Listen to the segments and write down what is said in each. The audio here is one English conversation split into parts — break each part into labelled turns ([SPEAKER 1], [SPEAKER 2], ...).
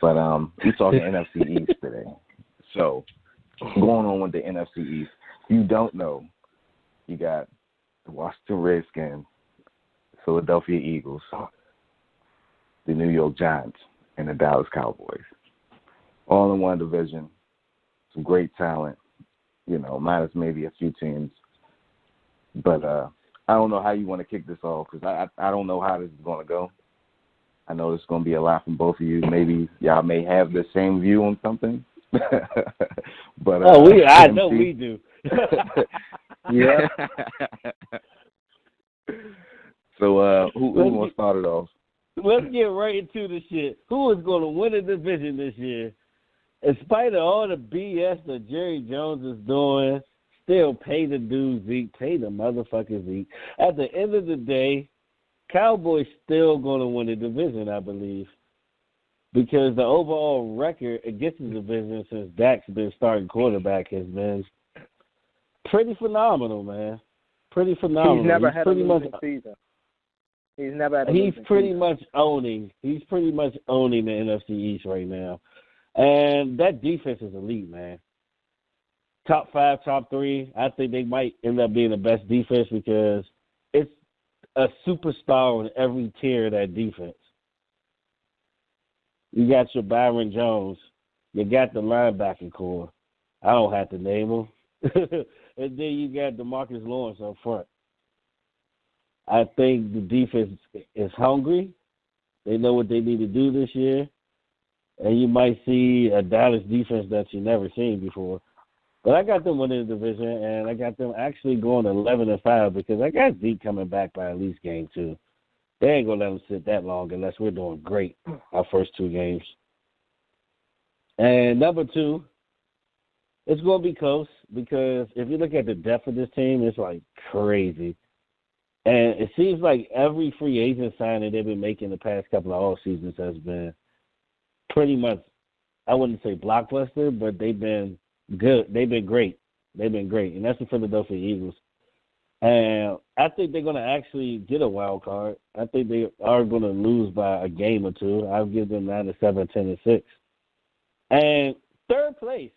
[SPEAKER 1] But we're talking NFC East today. So going on with the NFC East, if you don't know, you got the Washington Redskins, Philadelphia Eagles, the New York Giants, and the Dallas Cowboys. All in one division. Some great talent, minus maybe a few teams. But I don't know how you want to kick this off because I don't know how this is going to go. I know it's going to be a lot from both of you. Maybe y'all may have the same view on something. But
[SPEAKER 2] I know we do.
[SPEAKER 1] Yeah. So who want to start it off?
[SPEAKER 2] Let's get right into the shit. Who is going to win the division this year? In spite of all the BS that Jerry Jones is doing, still pay the dude Zeke, pay the motherfucker Zeke. At the end of the day, Cowboys still going to win the division, I believe, because the overall record against the division since Dak's been starting quarterback has been pretty phenomenal, man. Pretty phenomenal.
[SPEAKER 3] He's never had a losing season. He's never had a losing season.
[SPEAKER 2] He's pretty much owning the NFC East right now. And that defense is elite, man. Top 5, top 3. I think they might end up being the best defense because it's a superstar on every tier of that defense. You got your Byron Jones. You got the linebacking core. I don't have to name them. And then you got DeMarcus Lawrence up front. I think the defense is hungry. They know what they need to do this year. And you might see a Dallas defense that you've never seen before. But I got them winning the division, and I got them actually going 11-5 because I got Zeke coming back by at least game 2. They ain't going to let him sit that long unless we're doing great our first 2 games. And number 2, it's going to be close because if you look at the depth of this team, it's like crazy. And it seems like every free agent signing they've been making the past couple of off seasons has been pretty much, I wouldn't say blockbuster, but they've been good. They've been great. And that's the Philadelphia Eagles. And I think they're going to actually get a wild card. I think they are going to lose by a game or 2. I'll give them 9-7, 10-6. And third place,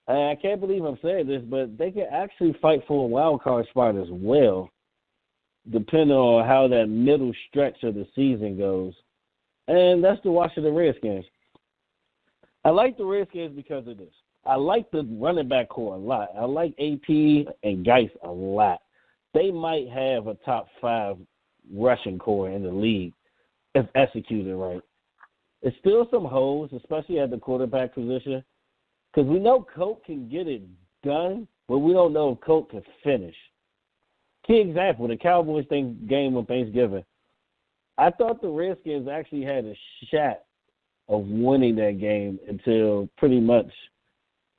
[SPEAKER 2] and I can't believe I'm saying this, but they can actually fight for a wild card spot as well, depending on how that middle stretch of the season goes. And that's the Washington Redskins. I like the Redskins because of this. I like the running back core a lot. I like AP and Geis a lot. They might have a top 5 rushing core in the league if executed right. There's still some holes, especially at the quarterback position, because we know Colt can get it done, but we don't know if Colt can finish. Key example, the Cowboys game on Thanksgiving. I thought the Redskins actually had a shot of winning that game until pretty much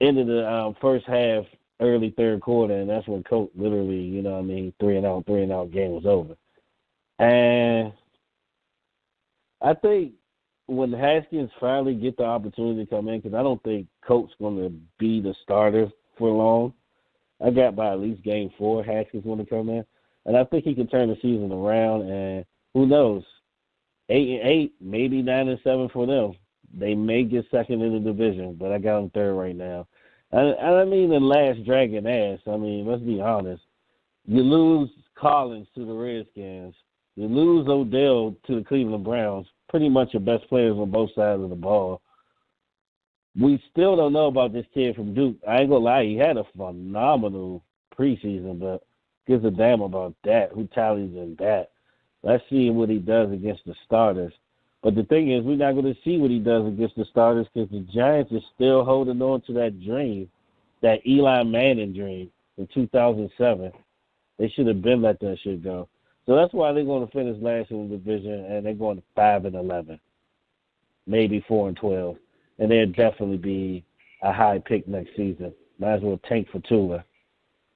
[SPEAKER 2] into the first half, early third quarter, and that's when Colt literally, 3-and-out game was over. And I think when Haskins finally get the opportunity to come in, because I don't think Colt's going to be the starter for long, I got by at least game 4, Haskins going to come in, and I think he can turn the season around, and who knows, 8-8, maybe 9-7 for them. They may get second in the division, but I got them third right now. I mean the last dragging ass. I mean, let's be honest. You lose Collins to the Redskins. You lose Odell to the Cleveland Browns. Pretty much your best players on both sides of the ball. We still don't know about this kid from Duke. I ain't going to lie. He had a phenomenal preseason, but gives a damn about that. Who tallies in that? Let's see what he does against the starters. But the thing is, we're not going to see what he does against the starters because the Giants are still holding on to that dream, that Eli Manning dream in 2007. They should have been let that shit go. So that's why they're going to finish last in the division, and they're going 5-11, maybe 4-12, and they'll definitely be a high pick next season. Might as well tank for Tua.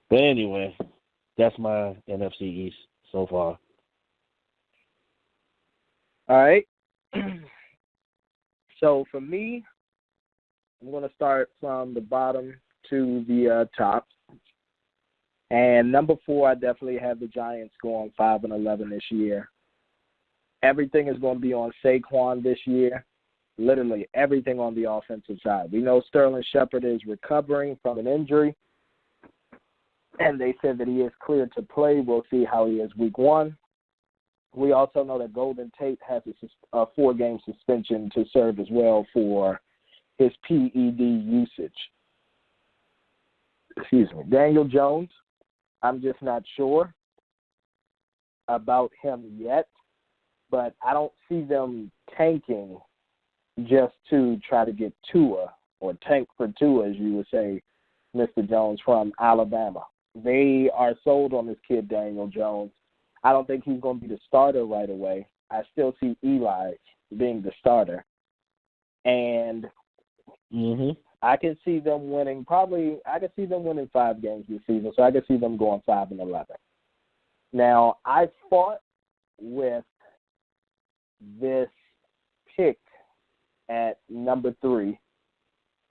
[SPEAKER 2] But anyway, that's my NFC East so far.
[SPEAKER 3] All right. So for me, I'm going to start from the bottom to the top. And number 4, I definitely have the Giants going 5-11 this year. everything is going to be on Saquon this year. Literally everything on the offensive side. We know Sterling Shepard is recovering from an injury, and they said that he is cleared to play. We'll see how he is week 1. We also know that Golden Tate has a 4-game suspension to serve as well for his PED usage. Excuse me. Daniel Jones, I'm just not sure about him yet, but I don't see them tanking just to try to get Tua, or tank for Tua, as you would say, Mr. Jones, from Alabama. They are sold on this kid, Daniel Jones. I don't think he's going to be the starter right away. I still see Eli being the starter. And I can see them winning I can see them winning 5 games this season, so I can see them going 5-11. Now, I fought with this pick at number 3,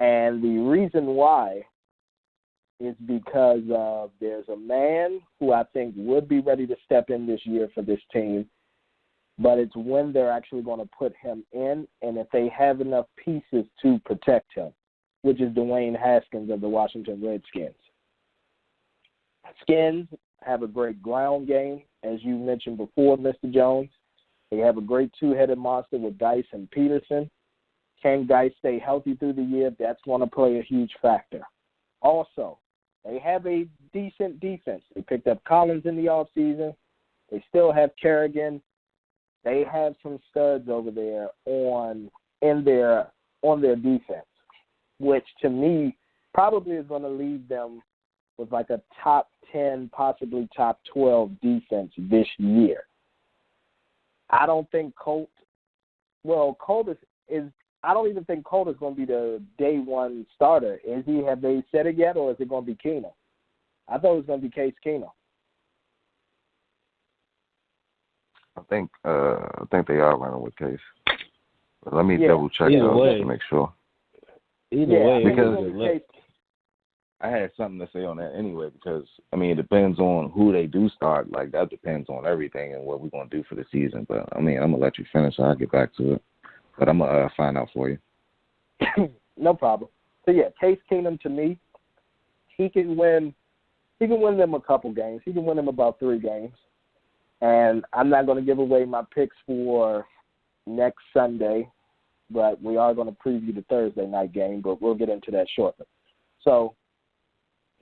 [SPEAKER 3] and the reason why is because there's a man who I think would be ready to step in this year for this team, but it's when they're actually going to put him in and if they have enough pieces to protect him, which is Dwayne Haskins of the Washington Redskins. Skins have a great ground game, as you mentioned before, Mr. Jones. They have a great 2-headed monster with Dice and Peterson. Can Dice stay healthy through the year? That's going to play a huge factor. Also, they have a decent defense. They picked up Collins in the offseason. They still have Kerrigan. They have some studs over there on their defense, which to me probably is going to leave them with like a top 10, possibly top 12 defense this year. I don't think Colt is I don't even think Colt is going to be the day 1 starter. Have they said it yet, or is it going to be Keenum? I thought it was going to be Case Keenum.
[SPEAKER 1] I think they are running with Case. But let me double check just to make sure.
[SPEAKER 2] Either way,
[SPEAKER 1] because I had something to say on that anyway, because it depends on who they do start. Like, that depends on everything and what we're going to do for the season. But I'm gonna let you finish, so I'll get back to it. But I'm gonna find out for you.
[SPEAKER 3] No problem. So Case Keenum, to me, he can win them a couple games. He can win them about 3 games. And I'm not going to give away my picks for next Sunday, but we are going to preview the Thursday night game, but we'll get into that shortly. So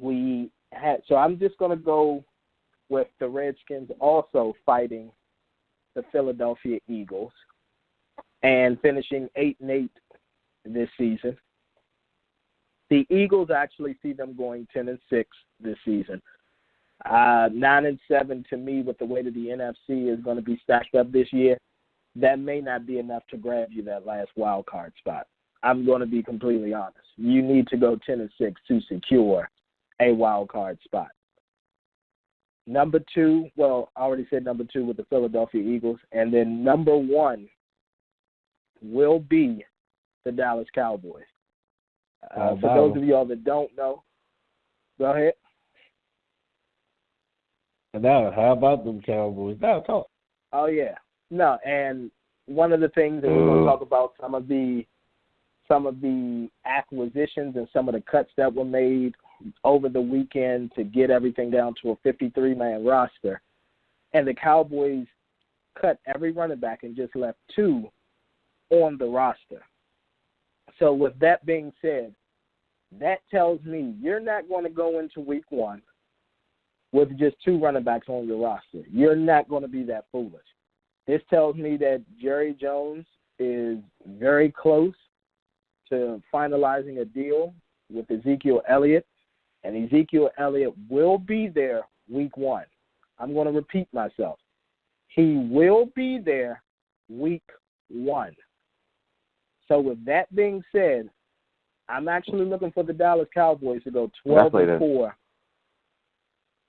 [SPEAKER 3] I'm just going to go with the Redskins also fighting the Philadelphia Eagles and finishing 8-8 this season. The Eagles actually see them going 10-6 this season. 9-7 to me, with the way that the NFC is going to be stacked up this year, that may not be enough to grab you that last wild card spot. I'm going to be completely honest. You need to go 10-6 to secure a wild card spot. Number 2, I already said number 2 with the Philadelphia Eagles, and then number 1 will be the Dallas Cowboys. For those of y'all that don't know, go ahead.
[SPEAKER 2] Now, how about them Cowboys? Now, talk.
[SPEAKER 3] Oh, yeah. No, and one of the things that we're going to talk about, some of the acquisitions and some of the cuts that were made over the weekend to get everything down to a 53-man roster. And the Cowboys cut every running back and just left 2 on the roster. So with that being said, that tells me you're not going to go into week 1 with just 2 running backs on your roster. You're not going to be that foolish. This tells me that Jerry Jones is very close to finalizing a deal with Ezekiel Elliott, and Ezekiel Elliott will be there week 1. I'm going to repeat myself. He will be there week 1. So with that being said, I'm actually looking for the Dallas Cowboys to go 12-4